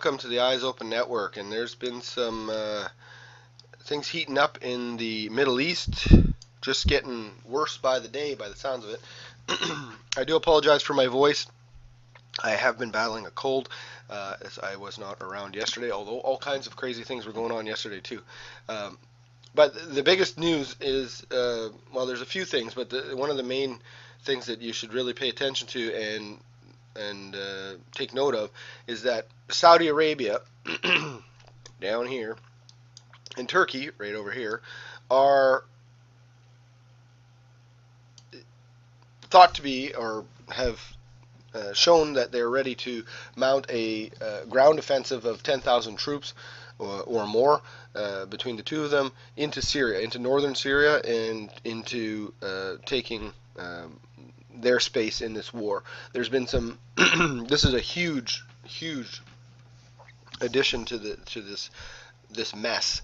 welcome to the Eyes Open Network. And there's been some things heating up in the Middle East, just getting worse by the day, by the sounds of it. I do apologize for my voice. I have been battling a cold, as I was not around yesterday, although all kinds of crazy things were going on yesterday too. But the biggest news is, well, there's a few things, but one of the main things that you should really pay attention to and take note of is that Saudi Arabia, down here, and Turkey, right over here, are thought to be, or have shown that they're ready to mount a ground offensive of 10,000 troops or more between the two of them into Syria, into northern Syria, and into taking their space in this war. There's been some. This is a huge addition to this mess.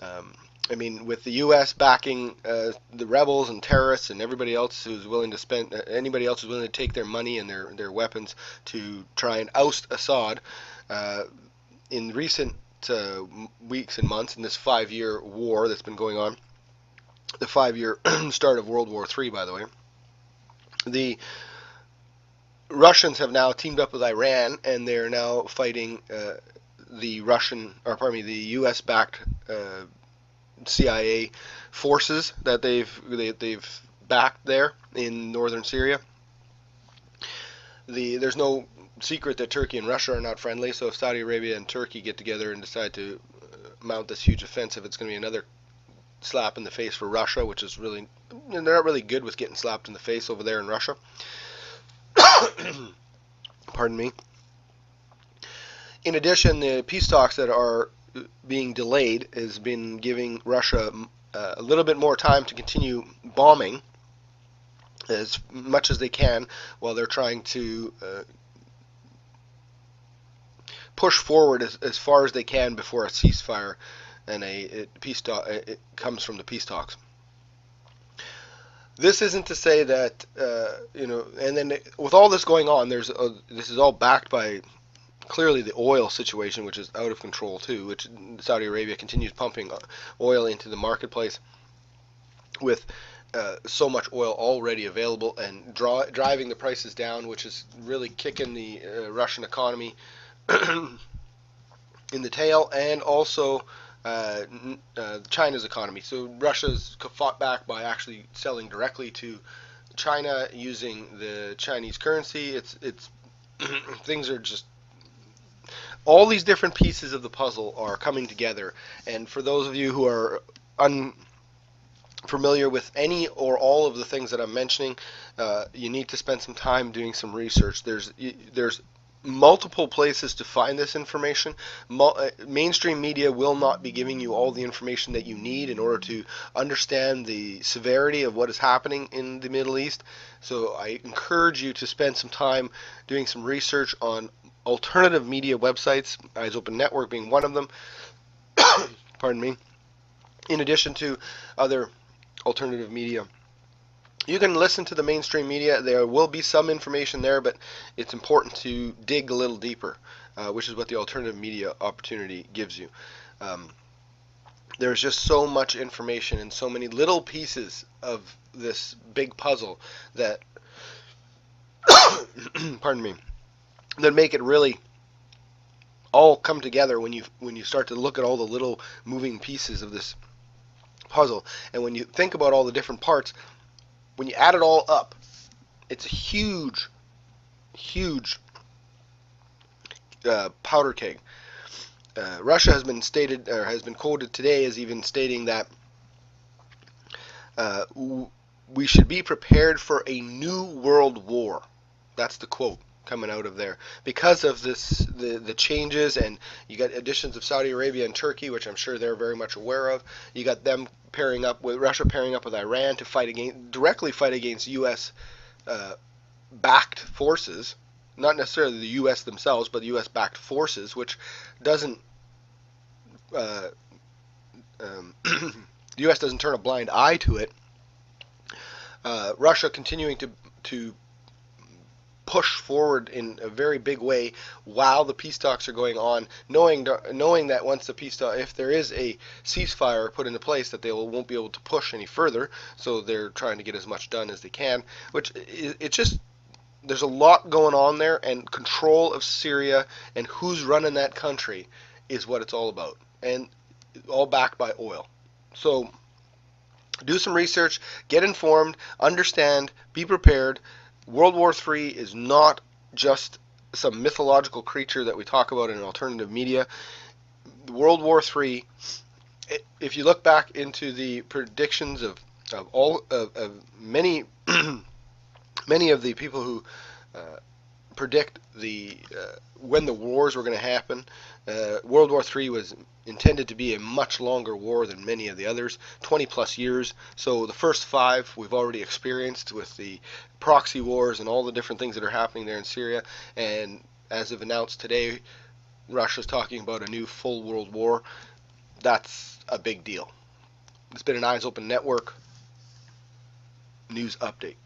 I mean, with the U.S. backing the rebels and terrorists and everybody else who's willing to spend, anybody else who's willing to take their money and their weapons to try and oust Assad, in recent weeks and months in this 5-year war that's been going on, the 5-year start of World War III, by the way, the Russians have now teamed up with Iran, and they're now fighting the U.S.-backed CIA forces that they've backed there in northern Syria. There's no secret that Turkey and Russia are not friendly, so if Saudi Arabia and Turkey get together and decide to mount this huge offensive, it's going to be another slap in the face for Russia, which is really, they're not really good with getting slapped in the face over there in Russia. Pardon me. In addition, the peace talks that are being delayed has been giving Russia a little bit more time to continue bombing as much as they can while they're trying to push forward as far as they can before a ceasefire and a peace talk it comes from the peace talks. This isn't to say that and then with all this going on, this is all backed by clearly the oil situation, which is out of control too, which Saudi Arabia continues pumping oil into the marketplace with so much oil already available and driving the prices down, which is really kicking the Russian economy in the tail, and also China's economy. So Russia's fought back by actually selling directly to China using the Chinese currency. It's things are just, all these different pieces of the puzzle are coming together. And for those of you who are unfamiliar with any or all of the things that I'm mentioning, you need to spend some time doing some research. There's multiple places to find this information. Mainstream media will not be giving you all the information that you need in order to understand the severity of what is happening in the Middle East. So I encourage you to spend some time doing some research on alternative media websites, Eyes Open Network being one of them. Pardon me. In addition to other alternative media, you can listen to the mainstream media. There will be some information there, but it's important to dig a little deeper, which is what the alternative media opportunity gives you. There's just so much information and so many little pieces of this big puzzle that pardon me, that make it really all come together when you start to look at all the little moving pieces of this puzzle. And when you think about all the different parts, when you add it all up, it's a huge powder keg. Russia has been stated, or has been quoted today as even stating that we should be prepared for a new world war. That's the quote coming out of there because of the changes, and you got additions of Saudi Arabia and Turkey, which I'm sure they're very much aware of. You got them pairing up with Russia, pairing up with Iran to directly fight against U.S. Backed forces, not necessarily the U.S. themselves, but the U.S. backed forces, which doesn't the U.S. doesn't turn a blind eye to it. Russia continuing to push forward in a very big way while the peace talks are going on, knowing that once the peace talk, if there is a ceasefire put into place, that they won't be able to push any further. So they're trying to get as much done as they can, which it's just there's a lot going on there, and control of Syria and who's running that country is what it's all about, and all backed by oil. So do some research, get informed, understand, be prepared. World War III is not just some mythological creature that we talk about in alternative media. World War III, if you look back into the predictions of many many of the people who predict when the wars were going to happen, World War III was intended to be a much longer war than many of the others, 20 plus years. So the first 5 we've already experienced with the proxy wars and all the different things that are happening there in Syria. And as of announced today, Russia's talking about a new full world war. That's a big deal. It's been an Eyes Open Network news update.